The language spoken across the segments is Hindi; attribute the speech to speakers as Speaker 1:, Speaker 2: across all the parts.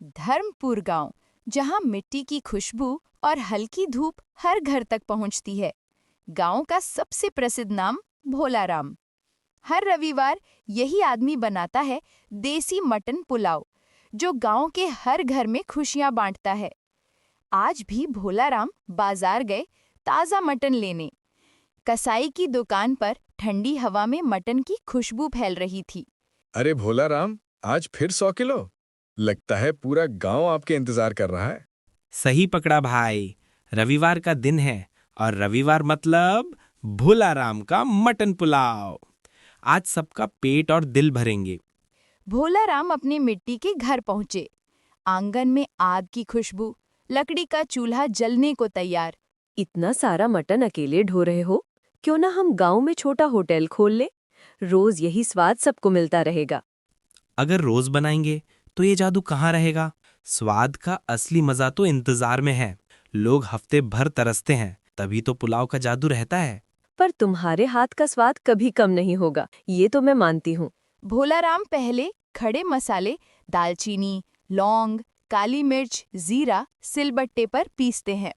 Speaker 1: धर्मपुर गांव, जहां मिट्टी की खुशबू और हल्की धूप हर घर तक पहुंचती है। गांव का सबसे प्रसिद्ध नाम भोलाराम। हर रविवार यही आदमी बनाता है देसी मटन पुलाव, जो गांव के हर घर में खुशियां बांटता है। आज भी भोलाराम बाजार गए ताजा मटन लेने। कसाई की दुकान पर ठंडी हवा में मटन की खुशबू फैल रही थी।
Speaker 2: अरे भोलाराम, आज फिर 100 किलो? लगता है पूरा गांव आपके इंतजार कर रहा है।
Speaker 3: सही पकड़ा भाई। रविवार का दिन है और रविवार मतलब भोलाराम का मटन पुलाव। आज सबका पेट और दिल भरेंगे।
Speaker 1: भोलाराम अपने मिट्टी के घर पहुंचे। आंगन में आग की खुशबू, लकड़ी का चूल्हा जलने को तैयार।
Speaker 4: इतना सारा मटन अकेले ढो रहे हो? क्यों ना हम गांव में छोटा होटल खोल ले? रोज यही स्वाद सबको मिलता रहेगा।
Speaker 3: अगर रोज बनाएंगे तो ये जादू कहाँ रहेगा? स्वाद का असली मजा तो इंतजार में है। लोग हफ्ते भर तरसते हैं, तभी तो पुलाव का जादू रहता है।
Speaker 4: पर तुम्हारे हाथ का स्वाद कभी कम नहीं होगा, ये तो मैं मानती हूँ।
Speaker 1: भोलाराम पहले खड़े मसाले, दालचीनी, लौंग, काली मिर्च, जीरा सिलबट्टे पर पीसते हैं।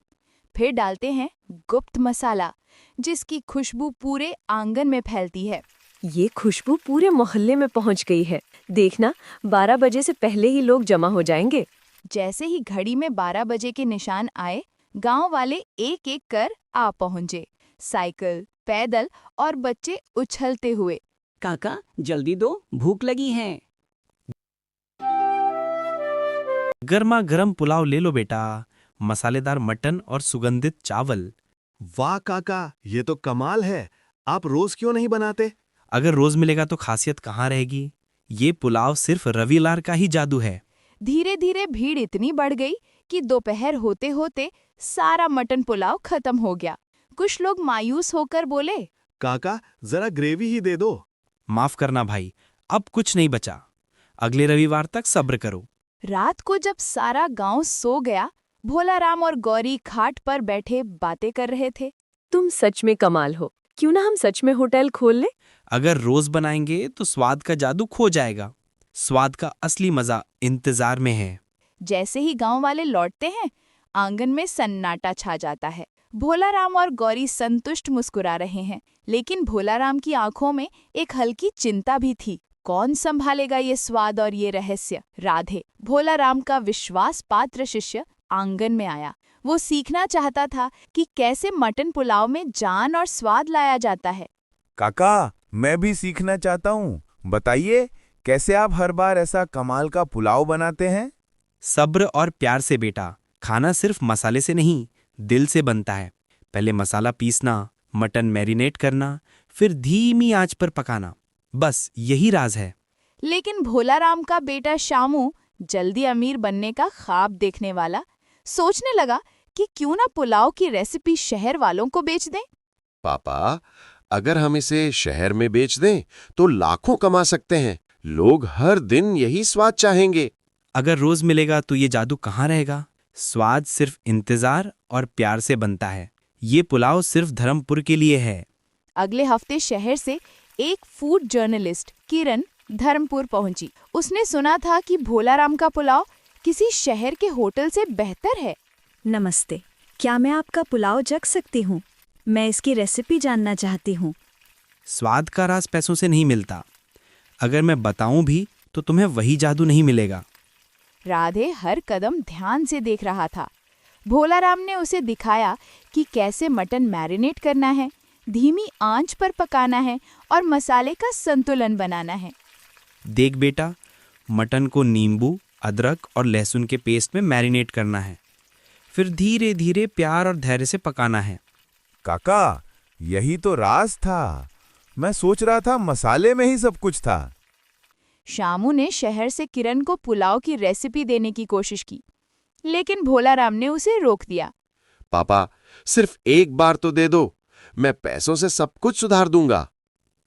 Speaker 1: फिर डालते हैं गुप्त मसाला, जिसकी खुशबू पूरे आंगन में फैलती है।
Speaker 4: ये खुशबू पूरे मोहल्ले में पहुंच गई है। देखना, 12 बजे से पहले ही लोग जमा हो जाएंगे।
Speaker 1: जैसे ही घड़ी में 12 बजे के निशान आए, गांव वाले एक एक कर आ पहुंचे। साइकिल, पैदल और बच्चे उछलते हुए।
Speaker 5: काका जल्दी दो, भूख लगी है।
Speaker 3: गर्मा गर्म पुलाव ले लो बेटा। मसालेदार मटन और सुगंधित चावल।
Speaker 6: वाह काका, ये तो कमाल है। आप रोज क्यों नहीं बनाते?
Speaker 3: अगर रोज मिलेगा तो खासियत कहाँ रहेगी? ये पुलाव सिर्फ रविवार का ही जादू है।
Speaker 1: धीरे धीरे भीड़ इतनी बढ़ गई कि दोपहर होते होते सारा मटन पुलाव खत्म हो गया। कुछ लोग मायूस होकर बोले,
Speaker 6: काका जरा ग्रेवी ही दे दो।
Speaker 3: माफ करना भाई, अब कुछ नहीं बचा। अगले रविवार तक सब्र करो।
Speaker 1: रात को जब सारा गांव सो गया, भोलाराम और गौरी खाट पर बैठे बातें कर रहे थे।
Speaker 4: तुम सच में कमाल हो। क्यों ना हम सच में होटल खोल ले?
Speaker 3: अगर रोज बनाएंगे तो स्वाद का जादू खो जाएगा। स्वाद का असली मजा इंतजार में है।
Speaker 1: जैसे ही गांव वाले लौटते हैं, आंगन में सन्नाटा छा जाता है। भोलाराम और गौरी संतुष्ट मुस्कुरा रहे हैं, लेकिन भोलाराम की आंखों में एक हल्की चिंता भी थी। कौन संभालेगा ये स्वाद और ये रहस्य? राधे, भोलाराम का विश्वास पात्र शिष्य, आंगन में आया। वो सीखना चाहता था कि कैसे मटन पुलाव में जान और स्वाद लाया जाता है।
Speaker 7: काका, मैं भी सीखना चाहता हूँ। बताइए, कैसे आप हर बार ऐसा कमाल का पुलाव बनाते हैं?
Speaker 3: सब्र और प्यार से बेटा। खाना सिर्फ मसाले से नहीं, दिल से बनता है। पहले मसाला पीसना, मटन मैरिनेट करना, फिर धीमी आंच पर पकाना। बस यही राज है।
Speaker 1: लेकिन भोलाराम का बेटा शामू, जल्दी अमीर बनने का ख्वाब देखने वाला, सोचने लगा कि क्यों ना पुलाव की रेसिपी शहर वालों को बेच दें।
Speaker 8: पापा, अगर हम इसे शहर में बेच दें तो लाखों कमा सकते हैं। लोग हर दिन यही स्वाद चाहेंगे।
Speaker 3: अगर रोज मिलेगा तो ये जादू कहाँ रहेगा? स्वाद सिर्फ इंतजार और प्यार से बनता है। ये पुलाव सिर्फ धर्मपुर के लिए है।
Speaker 1: अगले हफ्ते शहर से एक फूड जर्नलिस्ट किरण धर्मपुर पहुंची। उसने सुना था कि भोलाराम का पुलाव किसी शहर के होटल से बेहतर है।
Speaker 9: नमस्ते, क्या मैं आपका पुलाव चख सकती हूँ? मैं इसकी रेसिपी जानना चाहती हूँ।
Speaker 3: स्वाद का राज पैसों से नहीं मिलता। अगर मैं बताऊं भी तो तुम्हें वही जादू नहीं मिलेगा।
Speaker 1: राधे हर कदम ध्यान से देख रहा था। भोलाराम ने उसे दिखाया कि कैसे मटन मैरिनेट करना है, धीमी आंच पर पकाना है और मसाले का संतुलन बनाना है।
Speaker 3: देख बेटा, मटन को नींबू, अदरक और लहसुन के पेस्ट में मैरिनेट करना है। फिर धीरे धीरे प्यार और धैर्य से पकाना है।
Speaker 7: काका, यही तो राज था। मैं सोच रहा था मसाले में ही सब कुछ था।
Speaker 1: शामू ने शहर से किरण को पुलाव की रेसिपी देने की कोशिश की, लेकिन भोलाराम ने उसे रोक दिया।
Speaker 8: पापा, सिर्फ एक बार तो दे दो। मैं पैसों से सब कुछ सुधार दूंगा।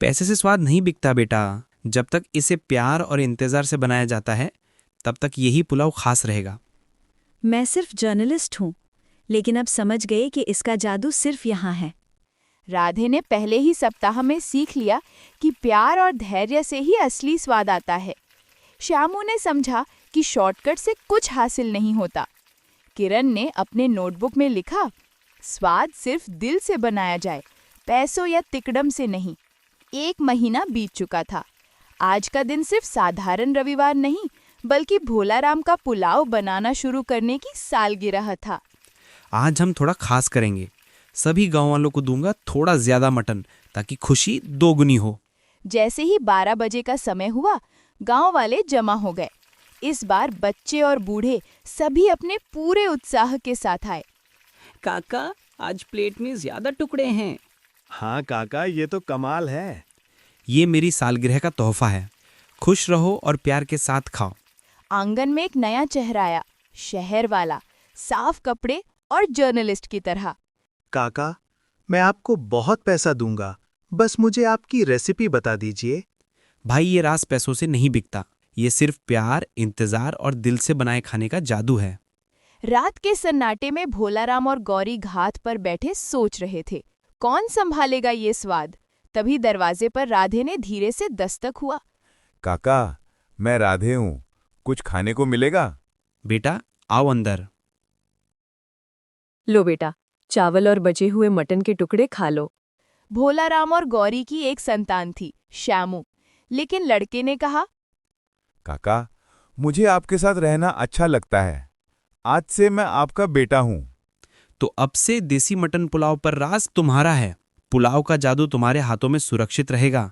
Speaker 3: पैसे से स्वाद नहीं बिकता बेटा। जब तक इसे प्यार और इंतजार से बनाया जाता है, तब तक यही पुलाव खास रहेगा।
Speaker 9: मैं सिर्फ जर्नलिस्ट हूँ, लेकिन अब समझ गए कि इसका जादू सिर्फ यहाँ है।
Speaker 1: राधे ने पहले ही सप्ताह में सीख लिया कि प्यार और धैर्य से ही असली स्वाद आता है। श्यामू ने समझा कि शॉर्टकट से कुछ हासिल नहीं होता। किरण ने अपने नोटबुक में लिखा, स्वाद सिर्फ दिल से बनाया जाए, पैसों या तिकड़म से नहीं। 1 महीना बीत चुका था। आज का दिन सिर्फ साधारण रविवार नहीं, बल्कि भोलाराम का पुलाव बनाना शुरू करने की सालगिरह था।
Speaker 3: आज हम थोड़ा खास करेंगे। सभी गांव वालों को दूंगा थोड़ा ज्यादा मटन, ताकि खुशी दोगुनी हो।
Speaker 1: जैसे ही 12 बजे का समय हुआ, गांव वाले जमा हो गए। इस बार बच्चे और बूढ़े सभी अपने पूरे उत्साह के साथ आए।
Speaker 5: काका, आज प्लेट में ज्यादा टुकड़े हैं।
Speaker 6: हाँ काका, ये तो कमाल है।
Speaker 3: ये मेरी सालगिरह का तोहफा है। खुश रहो और प्यार के साथ खाओ।
Speaker 1: आंगन में एक नया चेहरा आया, शहर वाला, साफ कपड़े और जर्नलिस्ट की तरह।
Speaker 10: काका, मैं आपको बहुत पैसा दूंगा, बस मुझे आपकी रेसिपी बता दीजिए।
Speaker 3: भाई, ये रास पैसों से नहीं बिकता। ये सिर्फ प्यार, इंतजार और दिल से बनाए खाने का जादू है।
Speaker 1: रात के सन्नाटे में भोलाराम और गौरी घाट पर बैठे सोच रहे थे, कौन संभालेगा ये स्वाद। तभी दरवाजे पर राधे ने धीरे से दस्तक हुआ।
Speaker 7: काका, मैं राधे हूँ, कुछ खाने को मिलेगा?
Speaker 3: बेटा, आओ अंदर।
Speaker 4: लो बेटा, चावल और बचे हुए मटन के टुकड़े खा लो।
Speaker 1: भोलाराम और गौरी की एक संतान थी, श्यामू। लेकिन लड़के ने कहा,
Speaker 7: काका, मुझे आपके साथ रहना अच्छा लगता है। आज से मैं आपका बेटा हूँ।
Speaker 3: तो अब से देसी मटन पुलाव पर राज तुम्हारा है। पुलाव का जादू तुम्हारे हाथों में सुरक्षित रहेगा।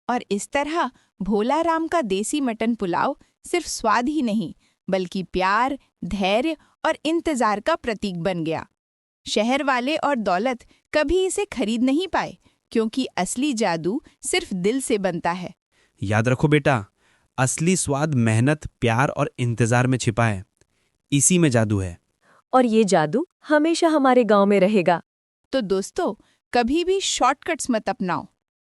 Speaker 1: और इस तरह भोलाराम का देसी मटन पुलाव सिर्फ स्वाद ही नहीं, बल्कि प्यार, धैर्य और इंतजार का प्रतीक बन गया। शहर वाले और दौलत कभी इसे खरीद नहीं पाए, क्योंकि असली जादू सिर्फ दिल से बनता है।
Speaker 3: याद रखो बेटा, असली स्वाद मेहनत, प्यार और इंतजार में छिपा है। इसी में जादू है।
Speaker 4: और ये जादू हमेशा हमारे गांव में रहेगा।
Speaker 1: तो दोस्तों, कभी भी शॉर्टकट्स मत अपनाओ।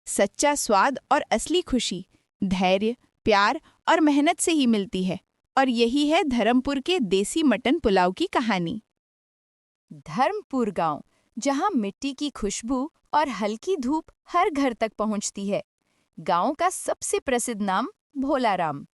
Speaker 1: सच्चा स्वाद और असली खुशी धैर्य, प्यार और मेहनत से ही मिलती है। और यही है धर्मपुर के देसी मटन पुलाव की कहानी। धर्मपुर गांव, जहां मिट्टी की खुशबू और हल्की धूप हर घर तक पहुंचती है। गांव का सबसे प्रसिद्ध नाम भोलाराम।